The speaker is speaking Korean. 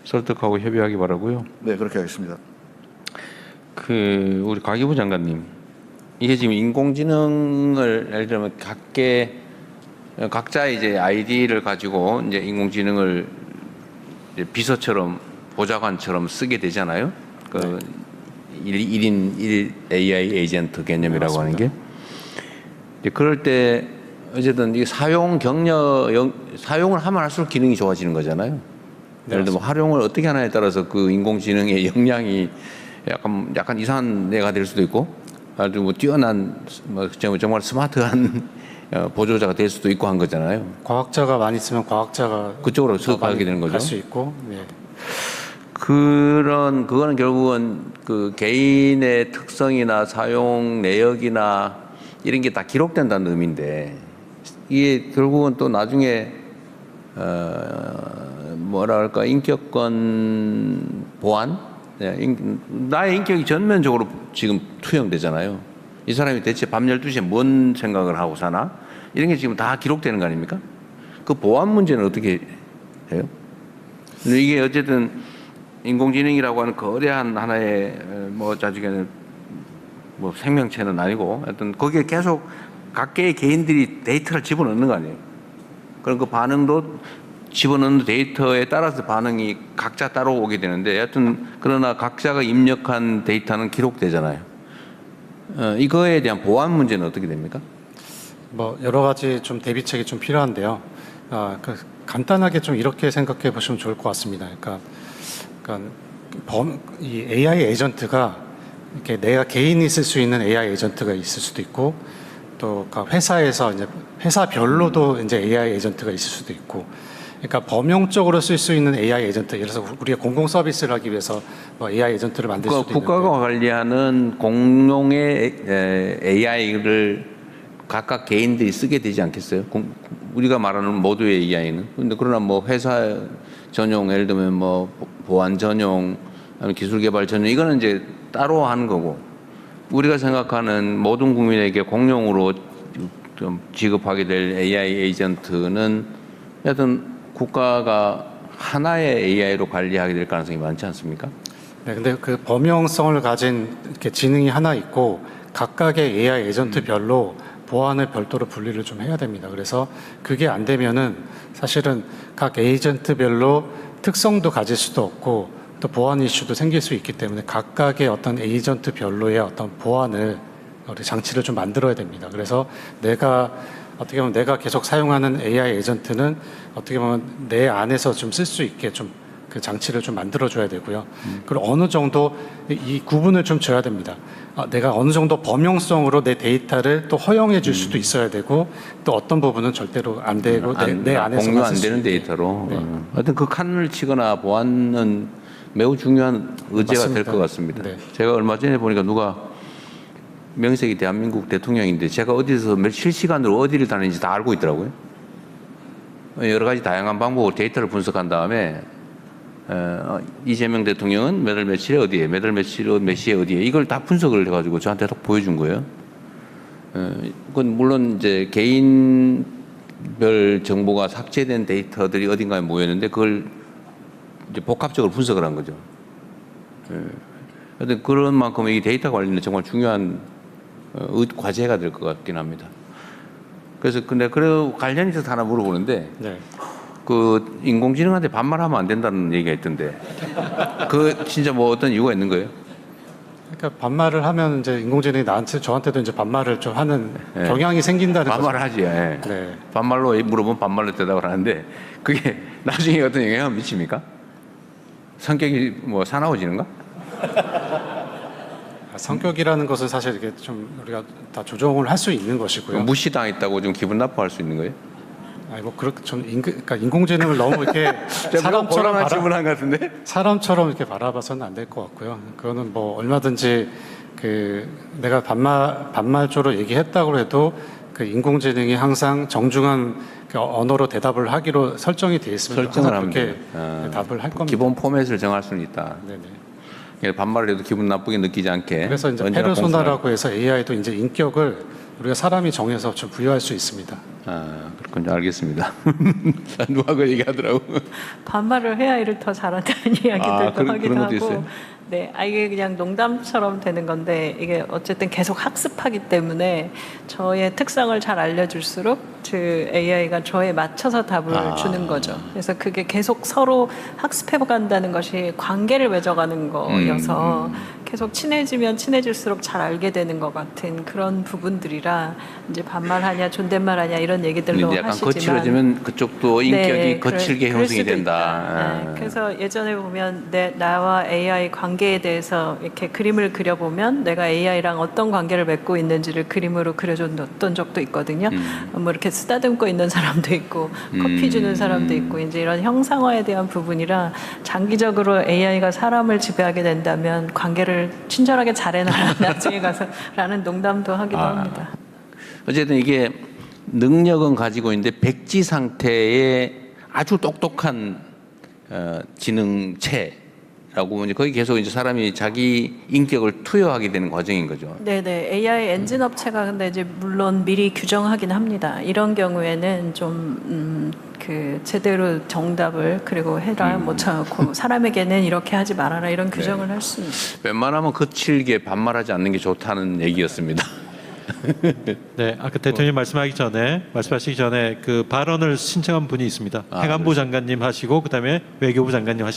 설득하고 협의하기 바라고요. 네, 그렇게 하겠습니다. 우리 가기부 장관님, 이게 지금 인공지능을 예를 들면 각자의 이제 아이디를 가지고 이제 인공지능을 이제 비서처럼 보좌관처럼 쓰게 되잖아요. 그 1인 1 AI 에이전트 개념이라고 하는 게. 이제 그럴 때 어쨌든 이 사용을 하면 할수록 기능이 좋아지는 거잖아요. 예를 들면 활용을 어떻게 하냐에 따라서 그 인공지능의 역량이 약간 이상한 애가 될 수도 있고, 아주 뭐 뛰어난 정말 스마트한 보조자가 될 수도 있고 한 거잖아요. 과학자가 많이 쓰면 과학자가 그쪽으로 수업하게 되는 거죠. 갈 수 있고. 네. 그거는 결국은 그 개인의 특성이나 사용 내역이나 이런 게 다 기록된다는 의미인데, 이게 결국은 또 나중에 뭐랄까 인격권 보안, 나의 인격이 전면적으로 지금 투영되잖아요. 이 사람이 대체 밤 12시에 뭔 생각을 하고 사나? 이런 게 지금 다 기록되는 거 아닙니까? 그 보안 문제는 어떻게 해요? 근데 이게 어쨌든 인공지능이라고 하는 거대한 하나의 자주에는 생명체는 아니고, 하여튼 거기에 계속 각계의 개인들이 데이터를 집어넣는 거 아니에요. 그럼 그 반응도 집어넣는 데이터에 따라서 반응이 각자 따로 오게 되는데, 하여튼 그러나 각자가 입력한 데이터는 기록되잖아요. 이거에 대한 보안 문제는 어떻게 됩니까? 뭐 여러 가지 좀 대비책이 좀 필요한데요. 간단하게 좀 이렇게 생각해 보시면 좋을 것 같습니다. 이 AI 에이전트가 이렇게 내가 개인이 쓸 수 있는 AI 에이전트가 있을 수도 있고, 또 회사에서 이제 회사별로도 이제 AI 에이전트가 있을 수도 있고, 그러니까 범용적으로 쓸 수 있는 AI 에이전트, 예를 들어서 우리가 공공 서비스를 하기 위해서 AI 에이전트를 만들 수도 있는데, 국가가 관리하는 공용의 AI를 각각 개인들이 쓰게 되지 않겠어요? 우리가 말하는 모두의 AI는. 근데 그러나 뭐 회사 전용, 예를 들면 뭐 보안 전용, 기술 개발 전용, 이거는 이제 따로 하는 거고, 우리가 생각하는 모든 국민에게 공용으로 좀 지급하게 될 AI 에이전트는 하여튼 국가가 하나의 AI로 관리하게 될 가능성이 많지 않습니까? 네, 근데 그 범용성을 가진 이렇게 지능이 하나 있고 각각의 AI 에이전트별로 보안을 별도로 분리를 좀 해야 됩니다. 그래서 그게 안 되면은 사실은 각 에이전트별로 특성도 가질 수도 없고 또 보안 이슈도 생길 수 있기 때문에 각각의 어떤 에이전트별로의 어떤 보안을 우리 장치를 좀 만들어야 됩니다. 그래서 어떻게 보면 내가 계속 사용하는 AI 에이전트는 어떻게 보면 내 안에서 좀 쓸 수 있게 좀 그 장치를 좀 만들어줘야 되고요. 그리고 어느 정도 이 구분을 좀 줘야 됩니다. 내가 어느 정도 범용성으로 내 데이터를 또 허용해 줄 수도 있어야 되고, 또 어떤 부분은 절대로 안 되고 내 안에서 공유 안 되는 데이터로. 네. 하여튼 그 칸을 치거나 보안은 매우 중요한 의제가 될 것 같습니다. 네. 제가 얼마 전에 보니까 누가 명색이 대한민국 대통령인데 제가 어디서 실시간으로 어디를 다니는지 다 알고 있더라고요. 여러 가지 다양한 방법으로 데이터를 분석한 다음에 이재명 대통령은 몇 월 며칠에 어디에, 몇 월 며칠 몇 시에 어디에, 이걸 다 분석을 해가지고 저한테 딱 보여준 거예요. 그건 물론 이제 개인별 정보가 삭제된 데이터들이 어딘가에 모였는데 그걸 이제 복합적으로 분석을 한 거죠. 하여튼 그런 만큼 이 데이터 관리는 정말 중요한 과제가 될 것 같긴 합니다. 그래서 그래도 관련이 있어서 하나 물어보는데, 네. 그 인공지능한테 반말하면 안 된다는 얘기가 있던데, 그 진짜 뭐 어떤 이유가 있는 거예요? 그러니까 반말을 하면 이제 인공지능이 저한테도 이제 반말을 좀 하는 경향이 생긴다는 거죠. 반말을 하지. 예. 네. 반말로 물어보면 반말로 대답을 하는데 그게 나중에 어떤 영향을 미칩니까? 성격이 뭐 사나워지는가? 성격이라는 것은 사실 이게 좀 우리가 다 조정을 할 수 있는 것이고요. 무시당했다고 좀 기분 나빠할 수 있는 거예요? 아니 뭐 그렇게 그러니까 인공지능을 너무 이렇게 사람처럼 질문한 것 같은데? 사람처럼 이렇게 바라봐서는 안 될 것 같고요. 그거는 뭐 얼마든지 내가 반말조로 얘기했다고 해도 그 인공지능이 항상 정중한 그 언어로 대답을 하기로 설정이 되어 있으면 설정을 하면 그렇게 답을 할 겁니다. 기본 포맷을 정할 수는 있다. 네네. 반말을 해도 기분 나쁘게 느끼지 않게. 그래서 이제 페르소나라고 해서 AI도 이제 인격을 우리가 사람이 정해서 좀 부여할 수 있습니다. 아, 그렇군요. 알겠습니다. 누가 그 얘기하더라고. 반말을 해야 일을 더 잘한다는 이야기들도 그런 하기도 것도 하고. 있어요? 네, 이게 그냥 농담처럼 되는 건데 이게 어쨌든 계속 학습하기 때문에 저의 특성을 잘 알려줄수록 그 AI가 저에 맞춰서 답을 주는 거죠. 그래서 그게 계속 서로 학습해간다는 것이 관계를 맺어가는 거여서 계속 친해지면 친해질수록 잘 알게 되는 것 같은 그런 부분들이라 이제 반말하냐 존댓말하냐 이런 얘기들로 근데 약간 하시지만 거칠어지면 그쪽도 인격이 네, 거칠게 그럴 형성이 수도 된다. 있다. 네, 그래서 예전에 보면 나와 AI 관계에 대해서 이렇게 그림을 그려보면 내가 AI랑 어떤 관계를 맺고 있는지를 그림으로 그려줬던 적도 있거든요. 뭐 이렇게 쓰다듬고 있는 사람도 있고 커피 주는 사람도 있고 이제 이런 형상화에 대한 부분이라 장기적으로 AI가 사람을 지배하게 된다면 관계를 친절하게 잘해놔야 나중에 가서라는 농담도 하기도 합니다. 어쨌든 이게 능력은 가지고 있는데 백지 상태의 아주 똑똑한 지능체라고 이제 거기 계속 이제 사람이 자기 인격을 투여하게 되는 과정인 거죠. 네네. AI 엔진 업체가 근데 이제 물론 미리 규정하긴 합니다. 이런 경우에는 좀, 제대로 정답을 그리고 해라. 사람에게는 이렇게 하지 말아라. 이런 규정을 할 수 있습니다. 웬만하면 거칠게 반말하지 않는 게 좋다는 얘기였습니다. 네, 아까 대통령 말씀하시기 전에 그 발언을 신청한 분이 있습니다. 행안부 장관님 하시고 그다음에 외교부 장관님 하시면